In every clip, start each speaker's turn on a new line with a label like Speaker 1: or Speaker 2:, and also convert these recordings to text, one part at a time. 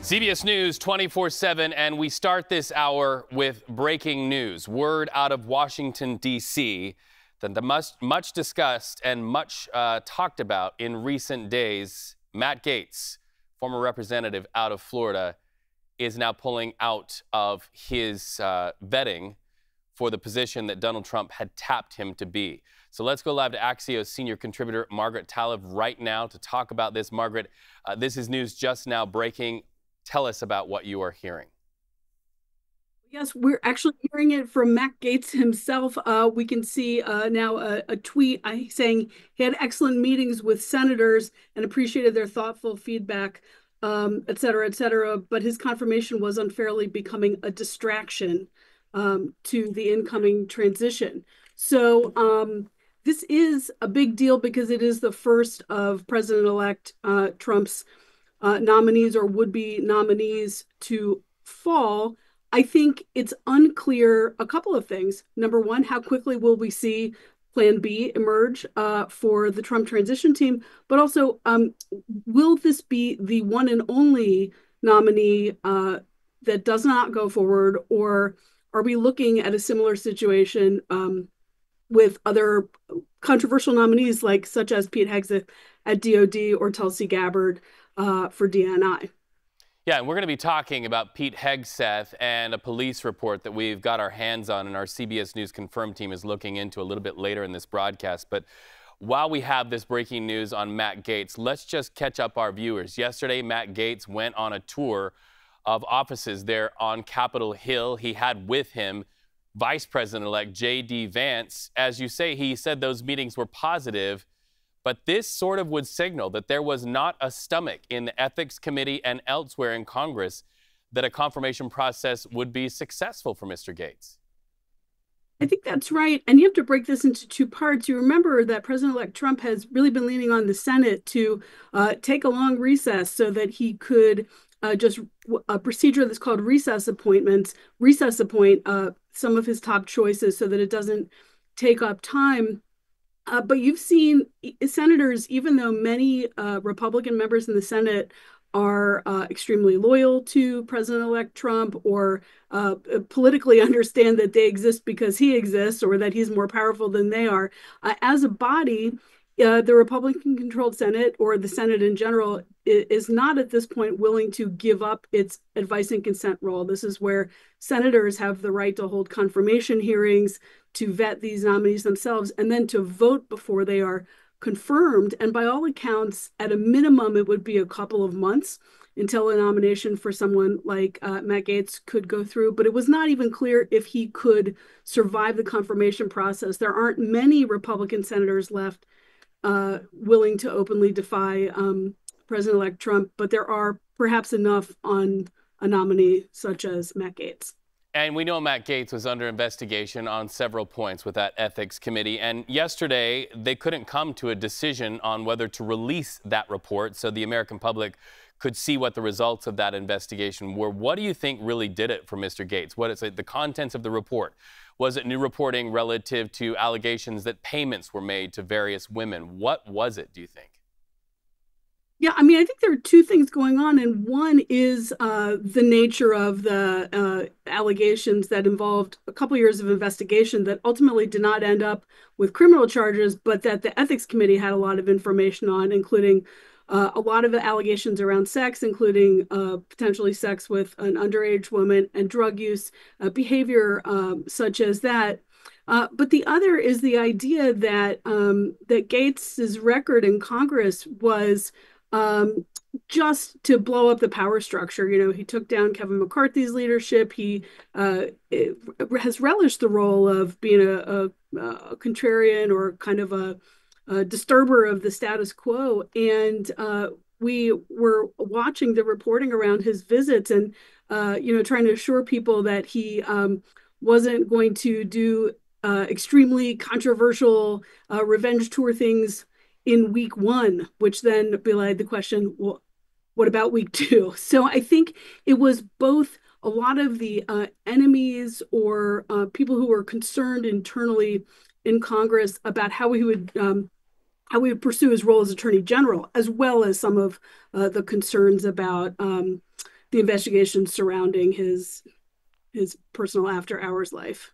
Speaker 1: CBS News 24/7, and we start this hour with breaking news. Word out of Washington, D.C. that the much discussed and much talked about in recent days, Matt Gaetz, former representative out of Florida, is now pulling out of his vetting for the position that Donald Trump had tapped him to be. So let's go live to Axios senior contributor Margaret Talev right now to talk about this. Margaret, this is news just now breaking. Tell us about what you are hearing.
Speaker 2: Yes, we're actually hearing it from Matt Gaetz himself. We can see now a tweet saying he had excellent meetings with senators and appreciated their thoughtful feedback, et cetera, et cetera. But his confirmation was unfairly becoming a distraction to the incoming transition. So this is a big deal because it is the first of President-elect Trump's nominees or would-be nominees to fall. I think it's unclear a couple of things. Number one, how quickly will we see Plan B emerge for the Trump transition team? But also, will this be the one and only nominee that does not go forward, or are we looking at a similar situation with other controversial nominees such as Pete Hegseth at DOD or Tulsi Gabbard for DNI?
Speaker 1: Yeah, and we're going to be talking about Pete Hegseth and a police report that we've got our hands on and our CBS News Confirmed team is looking into a little bit later in this broadcast. But while we have this breaking news on Matt Gaetz, let's just catch up our viewers. Yesterday, Matt Gaetz went on a tour of offices there on Capitol Hill. He had with him Vice President-elect J.D. Vance. As you say, he said those meetings were positive. But this sort of would signal that there was not a stomach in the Ethics Committee and elsewhere in Congress that a confirmation process would be successful for Mr. Gaetz.
Speaker 2: I think that's right. And you have to break this into two parts. You remember that President-elect Trump has really been leaning on the Senate to take a long recess so that he could just a procedure that's called recess appoint some of his top choices so that it doesn't take up time. But you've seen senators, even though many Republican members in the Senate are extremely loyal to President-elect Trump or politically understand that they exist because he exists or that he's more powerful than they are, as a body, the Republican-controlled Senate or the Senate in general is not at this point willing to give up its advice and consent role. This is where senators have the right to hold confirmation hearings, to vet these nominees themselves, and then to vote before they are confirmed. And by all accounts, at a minimum, it would be a couple of months until a nomination for someone like Matt Gaetz could go through. But it was not even clear if he could survive the confirmation process. There aren't many Republican senators left willing to openly defy President-elect Trump, but there are perhaps enough on a nominee such as Matt Gaetz.
Speaker 1: And we know Matt Gaetz was under investigation on several points with that ethics committee. And yesterday, they couldn't come to a decision on whether to release that report so the American public could see what the results of that investigation were. What do you think really did it for Mr. Gaetz? What is it, the contents of the report? Was it new reporting relative to allegations that payments were made to various women? What was it, do you think?
Speaker 2: Yeah, I mean, I think there are two things going on, and one is the nature of the allegations that involved a couple years of investigation that ultimately did not end up with criminal charges, but that the Ethics Committee had a lot of information on, including a lot of allegations around sex, including potentially sex with an underage woman and drug use, behavior such as that. But the other is the idea that that Gaetz's record in Congress was just to blow up the power structure. You know, he took down Kevin McCarthy's leadership. He has relished the role of being a contrarian or kind of a disturber of the status quo. And we were watching the reporting around his visits and, trying to assure people that he wasn't going to do extremely controversial revenge tour things in week one, which then belied the question, well, what about week two? So I think it was both a lot of the enemies or people who were concerned internally in Congress about how he would pursue his role as Attorney General, as well as some of the concerns about the investigations surrounding his personal after-hours life.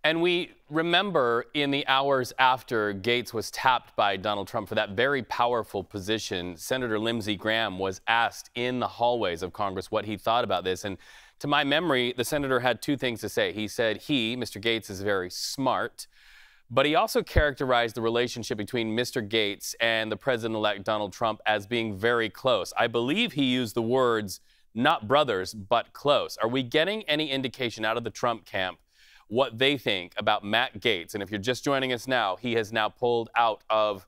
Speaker 1: And we remember in the hours after Gaetz was tapped by Donald Trump for that very powerful position, Senator Lindsey Graham was asked in the hallways of Congress what he thought about this. And to my memory, the senator had two things to say. He said Mr. Gaetz, is very smart, but he also characterized the relationship between Mr. Gaetz and the president-elect Donald Trump as being very close. I believe he used the words, not brothers, but close. Are we getting any indication out of the Trump camp what they think about Matt Gaetz? And if you're just joining us now, he has now pulled out of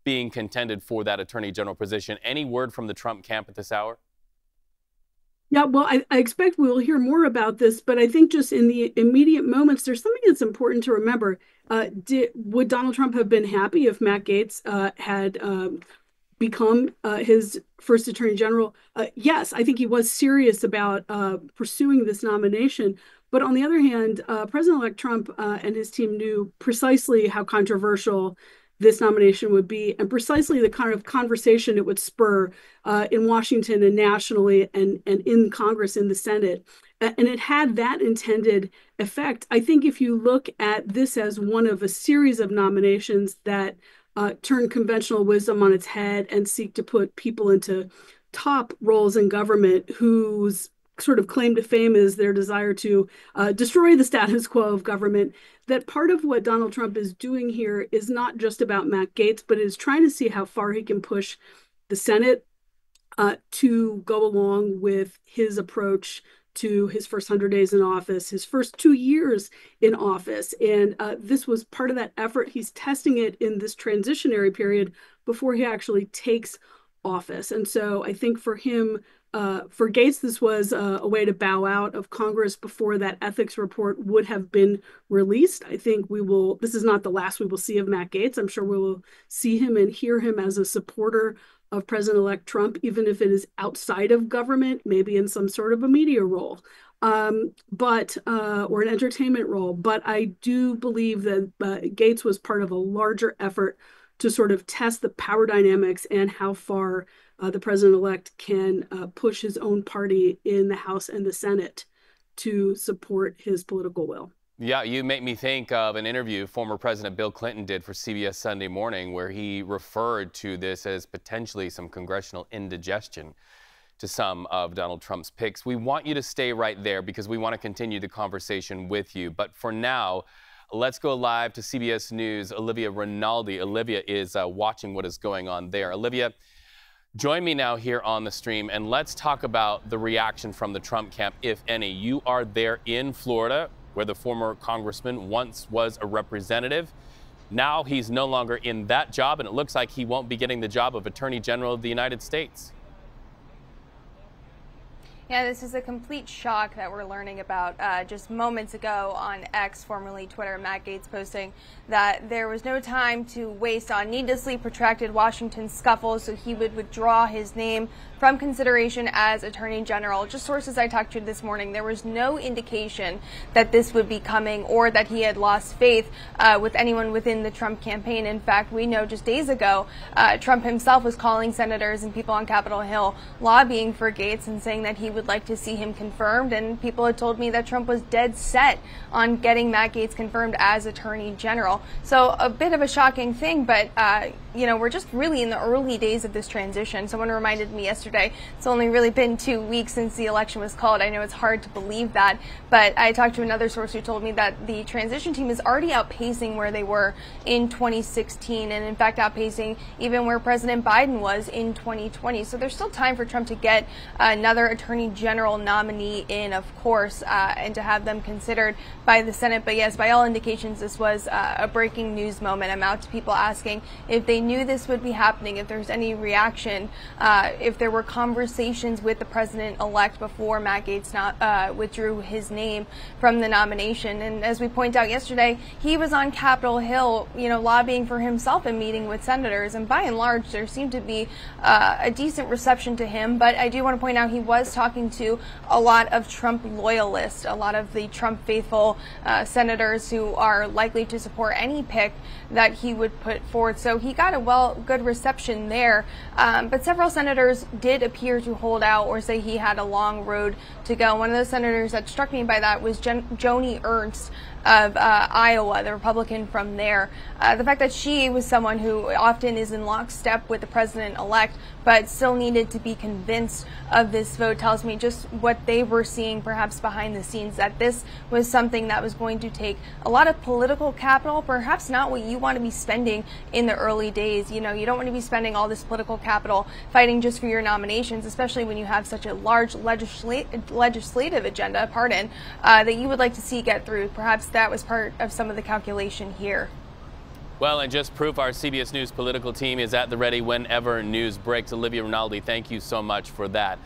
Speaker 1: being contended for that attorney general position. Any word from the Trump camp at this hour?
Speaker 2: Yeah, well, I expect we'll hear more about this, but I think just in the immediate moments, there's something that's important to remember. Would Donald Trump have been happy if Matt Gaetz had become his first attorney general? Yes, I think he was serious about pursuing this nomination. But on the other hand, President-elect Trump and his team knew precisely how controversial this nomination would be, and precisely the kind of conversation it would spur in Washington and nationally and in Congress, in the Senate. And it had that intended effect. I think if you look at this as one of a series of nominations that turn conventional wisdom on its head and seek to put people into top roles in government whose sort of claim to fame is their desire to destroy the status quo of government, that part of what Donald Trump is doing here is not just about Matt Gaetz, but is trying to see how far he can push the Senate to go along with his approach to his first 100 days in office, his first 2 years in office. And this was part of that effort. He's testing it in this transitionary period before he actually takes office. And so I think for him, for Gaetz, this was a way to bow out of Congress before that ethics report would have been released. I think this is not the last we will see of Matt Gaetz. I'm sure we will see him and hear him as a supporter of President-elect Trump, even if it is outside of government, maybe in some sort of a media role, or an entertainment role. But I do believe that Gaetz was part of a larger effort to sort of test the power dynamics and how far the president-elect can push his own party in the House and the Senate to support his political will.
Speaker 1: Yeah, you make me think of an interview former President Bill Clinton did for CBS Sunday Morning, where he referred to this as potentially some congressional indigestion to some of Donald Trump's picks. We want you to stay right there because we want to continue the conversation with you. But for now, let's go live to CBS News. Olivia Rinaldi. Olivia is watching what is going on there. Olivia, join me now here on the stream, and let's talk about the reaction from the Trump camp, if any. You are there in Florida, where the former congressman once was a representative. Now he's no longer in that job, and it looks like he won't be getting the job of Attorney General of the United States.
Speaker 3: Yeah, this is a complete shock that we're learning about just moments ago on X, formerly Twitter. Matt Gaetz posting that there was no time to waste on needlessly protracted Washington scuffles, so he would withdraw his name from consideration as Attorney General. Just sources I talked to this morning, there was no indication that this would be coming or that he had lost faith with anyone within the Trump campaign. In fact, we know just days ago, Trump himself was calling senators and people on Capitol Hill lobbying for Gaetz and saying that he would like to see him confirmed. And people had told me that Trump was dead set on getting Matt Gaetz confirmed as Attorney General. So a bit of a shocking thing, but we're just really in the early days of this transition. Someone reminded me yesterday, it's only really been 2 weeks since the election was called. I know it's hard to believe that, but I talked to another source who told me that the transition team is already outpacing where they were in 2016, and in fact outpacing even where President Biden was in 2020. So there's still time for Trump to get another Attorney General nominee in, of course, and to have them considered by the Senate. But yes, by all indications, this was a breaking news moment. I'm out to people asking if they knew this would be happening, if there's any reaction, if there were conversations with the president-elect before Matt Gaetz withdrew his name from the nomination. And as we point out yesterday, he was on Capitol Hill, lobbying for himself and meeting with senators. And by and large, there seemed to be a decent reception to him. But I do want to point out he was talking talking to a lot of Trump loyalists, a lot of the Trump faithful senators who are likely to support any pick that he would put forward. So he got a good reception there. But several senators did appear to hold out or say he had a long road to go. One of the senators that struck me by that was Joni Ernst of Iowa, the Republican from there. The fact that she was someone who often is in lockstep with the president-elect, but still needed to be convinced of this vote, tells me just what they were seeing perhaps behind the scenes, that this was something that was going to take a lot of political capital, perhaps not what you want to be spending in the early days. You know, you don't want to be spending all this political capital fighting just for your nominations, especially when you have such a large legislative agenda, that you would like to see get through. Perhaps that was part of some of the calculation here.
Speaker 1: Well, and just proof our CBS News political team is at the ready whenever news breaks. Olivia Rinaldi, thank you so much for that.